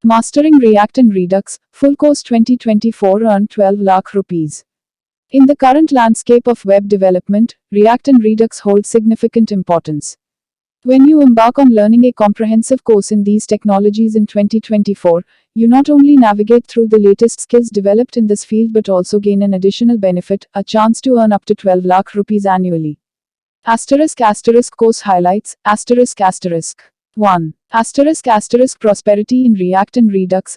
Mastering React and Redux, full course 2024 earned 12 lakh rupees. In the current landscape of web development, React and Redux hold significant importance. When you embark on learning a comprehensive course in these technologies in 2024, you not only navigate through the latest skills developed in this field but also gain an additional benefit, a chance to earn up to 12 lakh rupees annually. Course highlights, 1. Prosperity in React and Redux,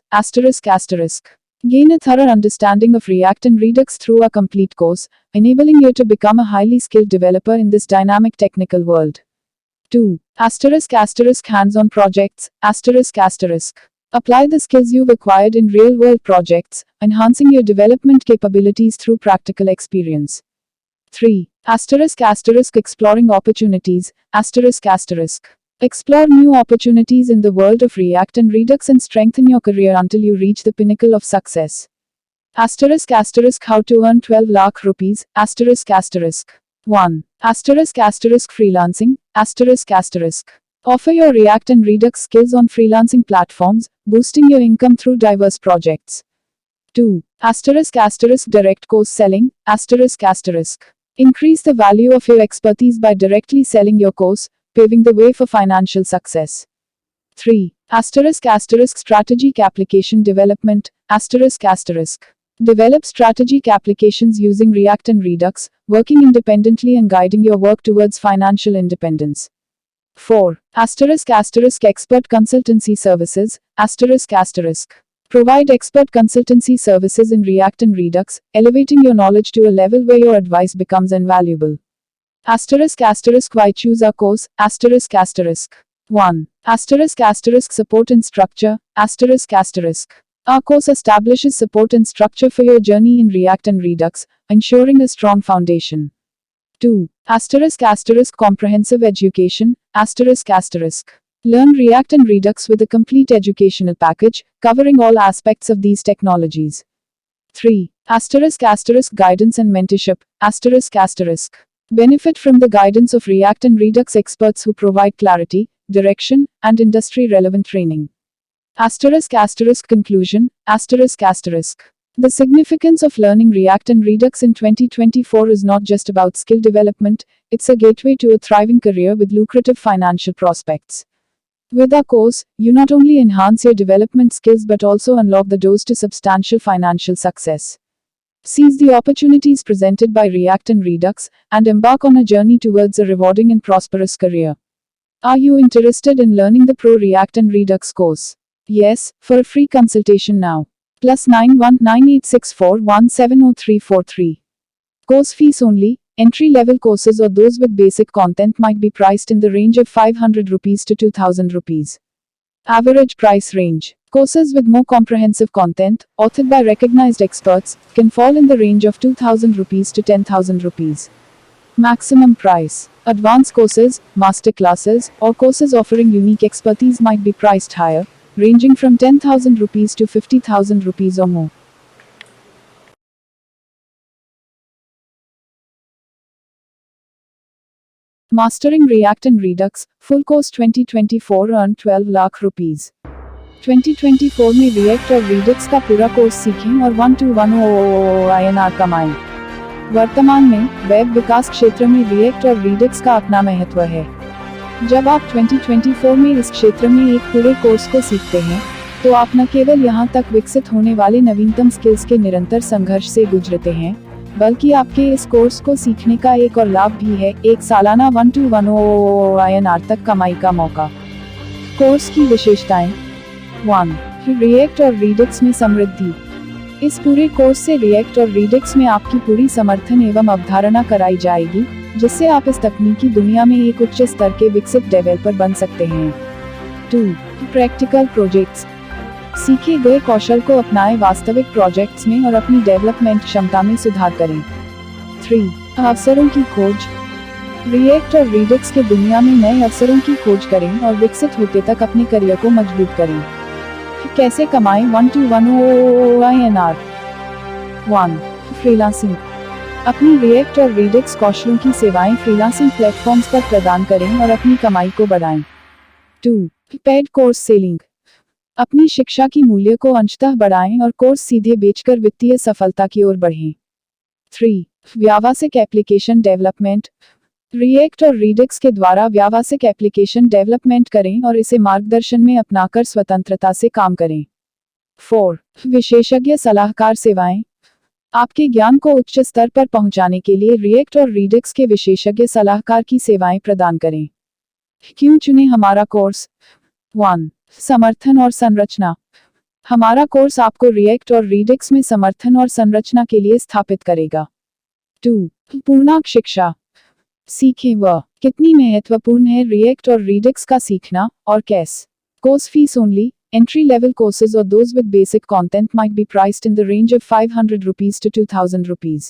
Gain a thorough understanding of React and Redux through a complete course, enabling you to become a highly skilled developer in this dynamic technical world. 2. Hands-on projects, Apply the skills you've acquired in real-world projects, enhancing your development capabilities through practical experience. 3. Exploring opportunities, Explore new opportunities in the world of React and Redux and strengthen your career until you reach the pinnacle of success. How to earn 12 lakh rupees, 1. Freelancing, Offer your React and Redux skills on freelancing platforms, boosting your income through diverse projects. 2. Direct course selling, Increase the value of your expertise by directly selling your course, paving the way for financial success. 3. Strategic application development, Develop strategic applications using React and Redux, working independently and guiding your work towards financial independence. 4. Expert consultancy services, Provide expert consultancy services in React and Redux, elevating your knowledge to a level where your advice becomes invaluable. Why choose our course, 1. Support and structure, Our course establishes support and structure for your journey in React and Redux, ensuring a strong foundation. 2. Comprehensive education, Learn React and Redux with a complete educational package, covering all aspects of these technologies. 3. Guidance and mentorship, Benefit from the guidance of React and Redux experts who provide clarity, direction, and industry-relevant training. Conclusion, The significance of learning React and Redux in 2024 is not just about skill development, it's a gateway to a thriving career with lucrative financial prospects. With our course, you not only enhance your development skills but also unlock the doors to substantial financial success. Seize the opportunities presented by React and Redux, and embark on a journey towards a rewarding and prosperous career. Are you interested in learning the Pro React and Redux course? Yes, for a free consultation now. +91 9864 170343. Course fees only. Entry-level courses or those with basic content might be priced in the range of 500 rupees to 2000 rupees. Average price range. Courses with more comprehensive content, authored by recognized experts, can fall in the range of 2000 rupees to 10,000 rupees. Maximum price. Advanced courses, master classes, or courses offering unique expertise might be priced higher, ranging from 10,000 rupees to 50,000 rupees or more. Mastering React and Redux, full course 2024 earned 12 lakh rupees. 2024 में React और Redux का पूरा course सीखें और 1-1 INR कमाएं। वर्तमान में web विकास क्षेत्र में React और Redux का अपना महत्व है। जब आप 2024 में इस क्षेत्र में एक पूरे कोर्स को सीखते हैं, तो आप न केवल यहां तक विकसित होने वाले नवीनतम स्किल्स के निरंतर संघर्ष से गुजरते हैं, बल्कि आपके इस कोर्स को सीखने का एक और लाभ भी है, एक सालाना 1-1 INR तक कमाई का मौका। कोर्स की विशेषताएं। 1. React और Redux में समृद्धि। इस पूरे कोर्स से React और Redux में आपकी पूरी समर्थन एवं अवधारणा कराई जाएगी, जिससे आप इस तकनीकी दुनिया में एक उच्च स्तर के विकसित डेवलपर बन सकते हैं। 2. Practical projects. सीखे गए कौशल को अपनाएं वास्तविक प्रोजेक्ट्स में और अपनी डेवलपमेंट क्षमता में सुधार करें। 3. अवसरों की खोज। React और Redux के दुनिया में नए अवसरों की खोज करें और विकसित होते तक अपने करियर को मजबूत करें। कैसे कमाएं 1-1 INR? 1. फ्रीलांसिंग। अपनी React और Redux कौशलों की सेवाएं फ्रीलांसिंग प्लेटफॉर्म्स पर प्रदान करें और अपनी कमाई को बढ़ाएं। 2. Paid course selling. अपनी शिक्षा की मूल्य को अंशतः बढ़ाएं और कोर्स सीधे बेचकर वित्तीय सफलता की ओर बढ़ें। 3. व्यावसायिक एप्लीकेशन डेवलपमेंट। रिएक्ट और रीडिक्स के द्वारा व्यावसायिक एप्लीकेशन डेवलपमेंट करें और इसे मार्गदर्शन में अपनाकर स्वतंत्रता से काम करें। 4. विशेषज्ञ सलाहकार सेवाएं। आपके ज्ञान को उच्च स्तर पर पहुंचाने के लिए रिएक्ट और रीडिक्स के विशेषज्ञ सलाहकार की सेवाएं प्रदान करें। क्यों चुनें हमारा कोर्स? 1. समर्थन और संरचना। हमारा कोर्स आपको रिएक्ट और रीडिक्स में समर्थन और संरचना के लिए स्थापित करेगा। 2. पूर्णांक शिक्षा। सीखें वह कितनी महत्वपूर्ण है रिएक्ट और रीडिक्स का सीखना और कैसे। Course fees only. Entry level courses or those with basic content might be priced in the range of 500 rupees to 2000 rupees.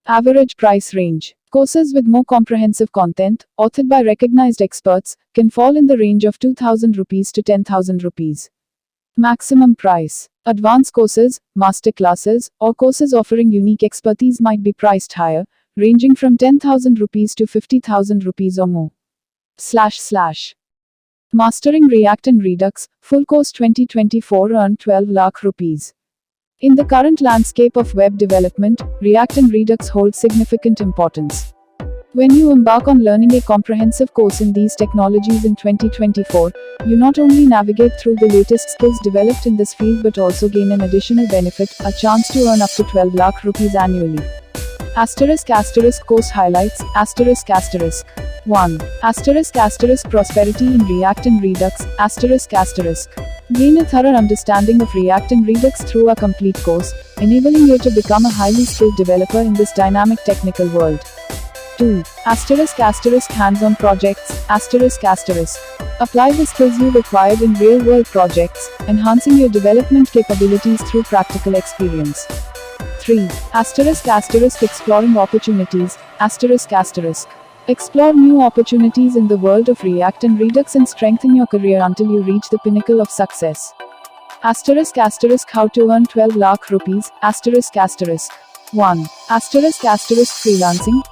Average price range. Courses with more comprehensive content, authored by recognized experts, can fall in the range of 2000 rupees to 10,000 rupees. Maximum price. Advanced courses, master classes, or courses offering unique expertise might be priced higher, ranging from 10,000 rupees to 50,000 rupees or more. Mastering React and Redux, full course 2024 earn 12 lakh rupees. In the current landscape of web development, React and Redux hold significant importance. When you embark on learning a comprehensive course in these technologies in 2024, you not only navigate through the latest skills developed in this field but also gain an additional benefit, a chance to earn up to 12 lakh rupees annually. Course highlights, 1. Prosperity in React and Redux, Gain a thorough understanding of React and Redux through a complete course, enabling you to become a highly skilled developer in this dynamic technical world. 2. Hands-on projects, Apply the skills you've acquired in real-world projects, enhancing your development capabilities through practical experience. 3. Exploring opportunities, Explore new opportunities in the world of React and Redux and strengthen your career until you reach the pinnacle of success. How to earn 12 lakh rupees, 1. Freelancing,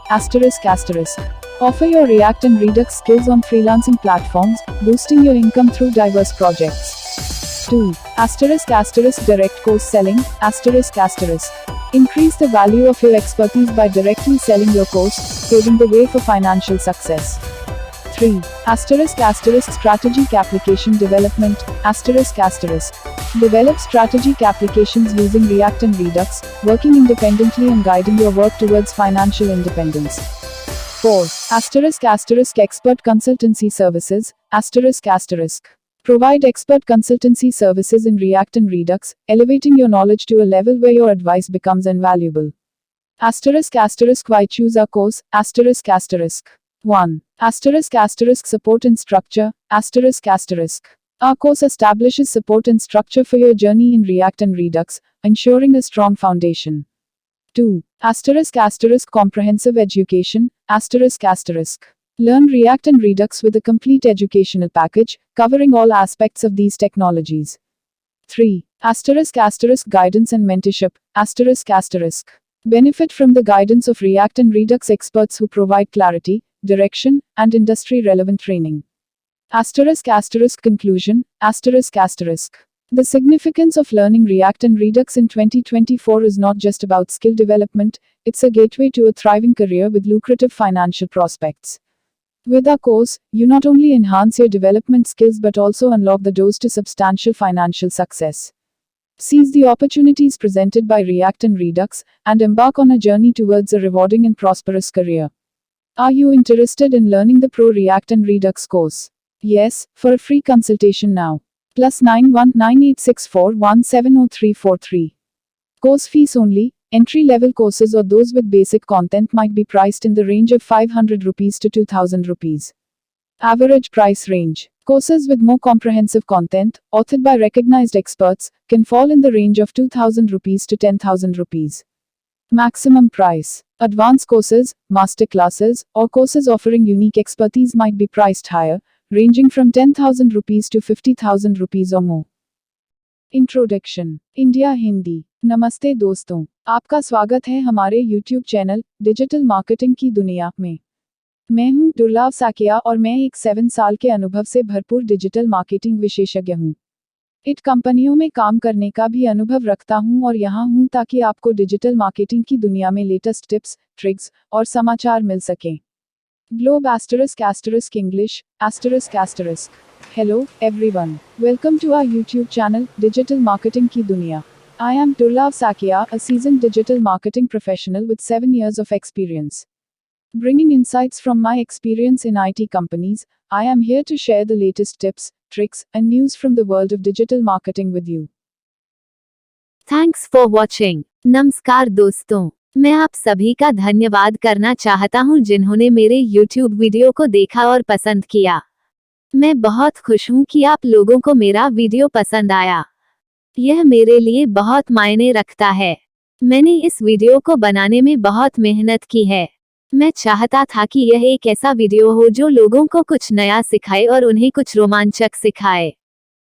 Offer your React and Redux skills on freelancing platforms, boosting your income through diverse projects. 2. Direct course selling, Increase the value of your expertise by directly selling your course, paving the way for financial success. 3. Strategic application development, Develop strategic applications using React and Redux, working independently and guiding your work towards financial independence. 4. Expert consultancy services, Provide expert consultancy services in React and Redux, elevating your knowledge to a level where your advice becomes invaluable. Why choose our course, 1. Support and structure, Our course establishes support and structure for your journey in React and Redux, ensuring a strong foundation. 2. Comprehensive education, Learn React and Redux with a complete educational package, covering all aspects of these technologies. 3. Guidance and mentorship, Benefit from the guidance of React and Redux experts who provide clarity, direction, and industry-relevant training. Conclusion, The significance of learning React and Redux in 2024 is not just about skill development, it's a gateway to a thriving career with lucrative financial prospects. With our course, you not only enhance your development skills but also unlock the doors to substantial financial success. Seize the opportunities presented by React and Redux, and embark on a journey towards a rewarding and prosperous career. Are you interested in learning the Pro React and Redux course? Yes, for a free consultation now. +91 9864 170343. Course fees only. Entry-level courses or those with basic content might be priced in the range of 500 rupees to 2000 rupees. Average price range. Courses with more comprehensive content, authored by recognized experts, can fall in the range of 2000 rupees to 10,000 rupees. Maximum price. Advanced courses, master classes, or courses offering unique expertise might be priced higher, ranging from 10,000 rupees to 50,000 rupees or more. Introduction India Hindi. नमस्ते दोस्तों, आपका स्वागत है हमारे YouTube channel digital marketing की दुनिया में। मैं हूं दुर्लभ साकिया और मैं एक 7 साल के अनुभव से भरपूर डिजिटल मार्केटिंग विशेषज्ञ हूं। इट कंपनियों में काम करने का भी अनुभव रखता हूँ और यहाँ हूँ ताकि आपको डिजिटल मार्केटिंग की दुनिया में लेटेस्ट टिप्स, ट्रिक्स और समाचार मिल सकें। Globe *** English ***. Hello, everyone. Welcome to our YouTube channel, Digital Marketing Ki Duniya. I am Turlav Sakia, a seasoned digital marketing professional with 7 years of experience. Bringing insights from my experience in IT companies, I am here to share the latest tips, tricks, and news from the world of digital marketing with you. Thanks for watching. नमस्कार दोस्तों, मैं आप सभी का धन्यवाद करना चाहता हूं जिन्होंने मेरे YouTube वीडियो को देखा और पसंद किया। मैं बहुत खुश हूं कि आप लोगों को मेरा वीडियो पसंद आया। यह मेरे लिए बहुत मायने रखता है। मैंने इस वीडियो को बनाने में बहुत मेहनत की है। मैं चाहता था कि यह एक ऐसा वीडियो हो जो लोगों को कुछ नया सिखाए और उन्हें कुछ रोमांचक सिखाए।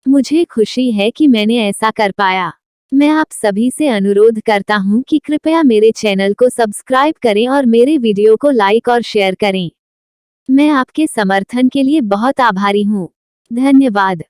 मुझे खुशी है कि मैंने ऐसा कर पाया। मैं आप सभी से अनुरोध करता हूं कि कृपया मेरे चैनल को सब्सक्राइब करें और मेरे वीडियो को लाइक और शेयर करें। मैं आपके समर्थन के लिए बहुत आभारी हूं। धन्यवाद।